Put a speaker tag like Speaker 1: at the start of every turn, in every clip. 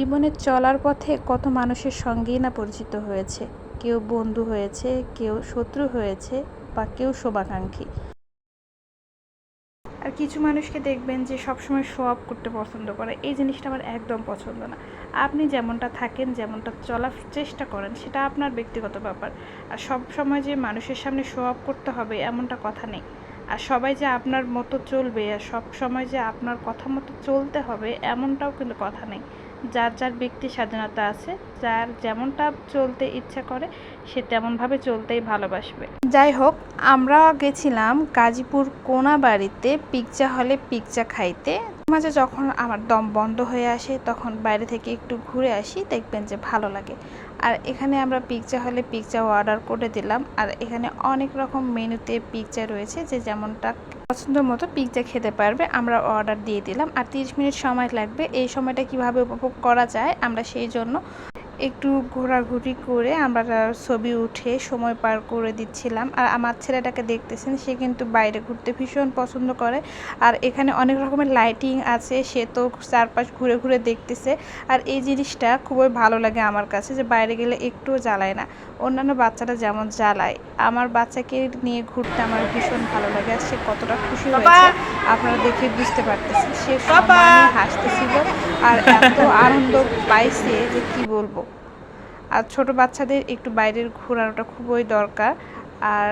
Speaker 1: জীবনে চলার পথে কত মানুষের সঙ্গেই না পরিচিত হয়েছে। কেউ বন্ধু হয়েছে, কেউ শত্রু হয়েছে, বা কেউ শুভাকাঙ্ক্ষী। আর কিছু মানুষকে দেখবেন যে সবসময় শো অফ করতে পছন্দ করে। এই জিনিসটা আমার একদম পছন্দ না। আপনি যেমনটা থাকেন, যেমনটা চলার চেষ্টা করেন, সেটা আপনার ব্যক্তিগত ব্যাপার। আর সব সময় যে মানুষের সামনে শো অফ করতে হবে এমনটা কথা নেই। আর সবাই যে আপনার মতো চলবে আর সব সময় যে আপনার কথা মতো চলতে হবে এমনটাও কিন্তু কথা নেই। যার যার ব্যক্তি স্বাধীনতা আছে, যার যেমনটা চলতে ইচ্ছা করে সে তেমনভাবে চলতেই ভালোবাসবে। যাই হোক, আমরা গেছিলাম গাজীপুর কোনাবাড়িতে পিৎজা হলে পিৎজা খাইতে। মাঝে যখন আমার দম বন্ধ হয়ে আসে তখন বাইরে থেকে একটু ঘুরে আসি, দেখবেন যে ভালো লাগে। আর এখানে আমরা পিৎজা হলে পিৎজা অর্ডার করে দিলাম। আর এখানে অনেক রকম মেনুতে পিৎজা রয়েছে, যে যেমনটা পছন্দ মতো পিৎজা খেতে পারবে। আমরা অর্ডার দিয়ে দিলাম। আর 30 মিনিট সময় লাগবে। এই সময়টা কিভাবে উপভোগ করা যায় আমরা সেই জন্য একটু ঘোরাঘুরি করে আমরা ছবি উঠে সময় পার করে দিচ্ছিলাম। আর আমার ছেলেটাকে দেখতেছেন, সে কিন্তু বাইরে ঘুরতে ভীষণ পছন্দ করে। আর এখানে অনেক রকমের লাইটিং আছে, সে তো চারপাশ ঘুরে ঘুরে দেখতেছে। আর এই জিনিসটা খুবই ভালো লাগে আমার কাছে, যে বাইরে গেলে একটুও জ্বালায় না। অন্যান্য বাচ্চারা যেমন জ্বালায়, আমার বাচ্চাকে নিয়ে ঘুরতে আমার ভীষণ ভালো লাগে। আর সে কতটা খুশি হয়েছে আপনারা দেখে বুঝতে পারতেছেন। সে সম্মানে হাসতেছিল আর এত আনন্দ পাইছে যে কি বলবো। আর ছোট বাচ্চাদের একটু বাইরের ঘোরানোটা খুবই দরকার, আর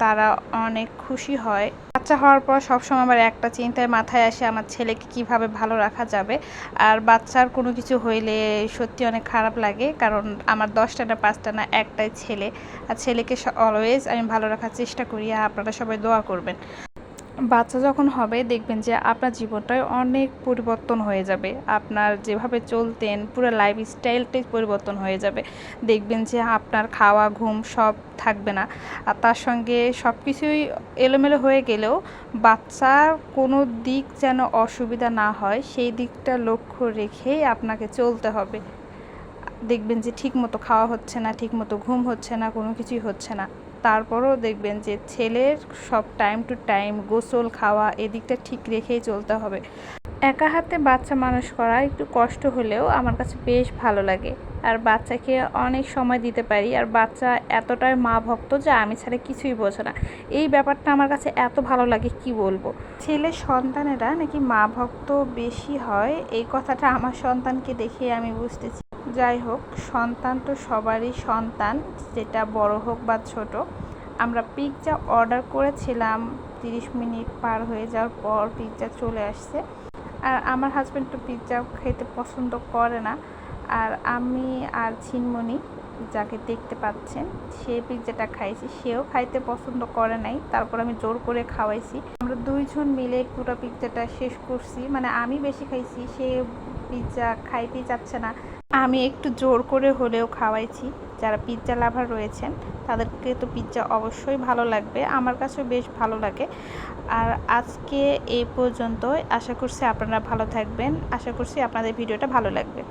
Speaker 1: তারা অনেক খুশি হয়। বাচ্চা হওয়ার পর সবসময় আমার একটা চিন্তায় মাথায় আসে, আমার ছেলেকে কিভাবে ভালো রাখা যাবে। আর বাচ্চার কোনো কিছু হইলে সত্যি অনেক খারাপ লাগে, কারণ আমার 10টা না 5টা না, একটাই ছেলে। আর ছেলেকে অলওয়েজ আমি ভালো রাখার চেষ্টা করি। আর আপনারা সবাই দোয়া করবেন। বাচ্চা যখন হবে দেখবেন যে আপনার জীবনটাই অনেক পরিবর্তন হয়ে যাবে। আপনার যেভাবে চলতেন পুরো লাইফস্টাইলটাই পরিবর্তন হয়ে যাবে। দেখবেন যে আপনার খাওয়া ঘুম সব থাকবে না। আর তার সঙ্গে সব কিছুই এলোমেলো হয়ে গেলেও বাচ্চার কোনো দিক যেন অসুবিধা না হয় সেই দিকটা লক্ষ্য রেখেই আপনাকে চলতে হবে। দেখবেন যে ঠিকমতো খাওয়া হচ্ছে না, ঠিকমতো ঘুম হচ্ছে না, কোনো কিছুই হচ্ছে না। তারপরেও দেখবেন যে ছেলের সব টাইম টু টাইম গোসল খাওয়া এদিকটা ঠিক রেখেই চলতে হবে। একা হাতে বাচ্চা মানুষ করা একটু কষ্ট হলেও আমার কাছে বেশ ভালো লাগে। আর বাচ্চাকে অনেক সময় দিতে পারি। আর বাচ্চা এতটাই মা ভক্ত যে আমি ছাড়া কিছুই বোঝে না। এই ব্যাপারটা আমার কাছে এত ভালো লাগে কি বলবো। ছেলে সন্তানেরা নাকি মা ভক্ত বেশি হয়, এই কথাটা আমার সন্তানকে দেখে আমি বুঝতেছি। যাই হোক, সন্তান তো সবারই সন্তান, যেটা বড় হোক বা ছোট। আমরা পিৎজা অর্ডার করেছিলাম, 30 মিনিট পার হয়ে যাওয়ার পর পিৎজা চলে আসছে। আর আমার হাজব্যান্ড তো পিৎজা খেতে পছন্দ করে না। আর আমি আর ঝিনমণি, যাকে দেখতে পাচ্ছেন, সে পিৎজাটা খাইছি, সেও খাইতে পছন্দ করে নাই। তারপর আমি জোর করে খাওয়াইছি। আমরা দুইজন মিলে পুরো পিৎজাটা শেষ করছি। মানে আমি বেশি খাইছি, সে পিৎজা খাইতেই চাচ্ছে না। আমি একটু জোর করে হলেও খাওয়াইছি। যারা পিৎজা লাভার রয়েছেন তাদেরকে তো পিৎজা অবশ্যই ভালো লাগবে, আমার কাছেও বেশ ভালো লাগে। আর আজকে এই পর্যন্তই। আশা করছি আপনারা ভালো থাকবেন। আশা করছি আপনাদের ভিডিওটা ভালো লাগবে।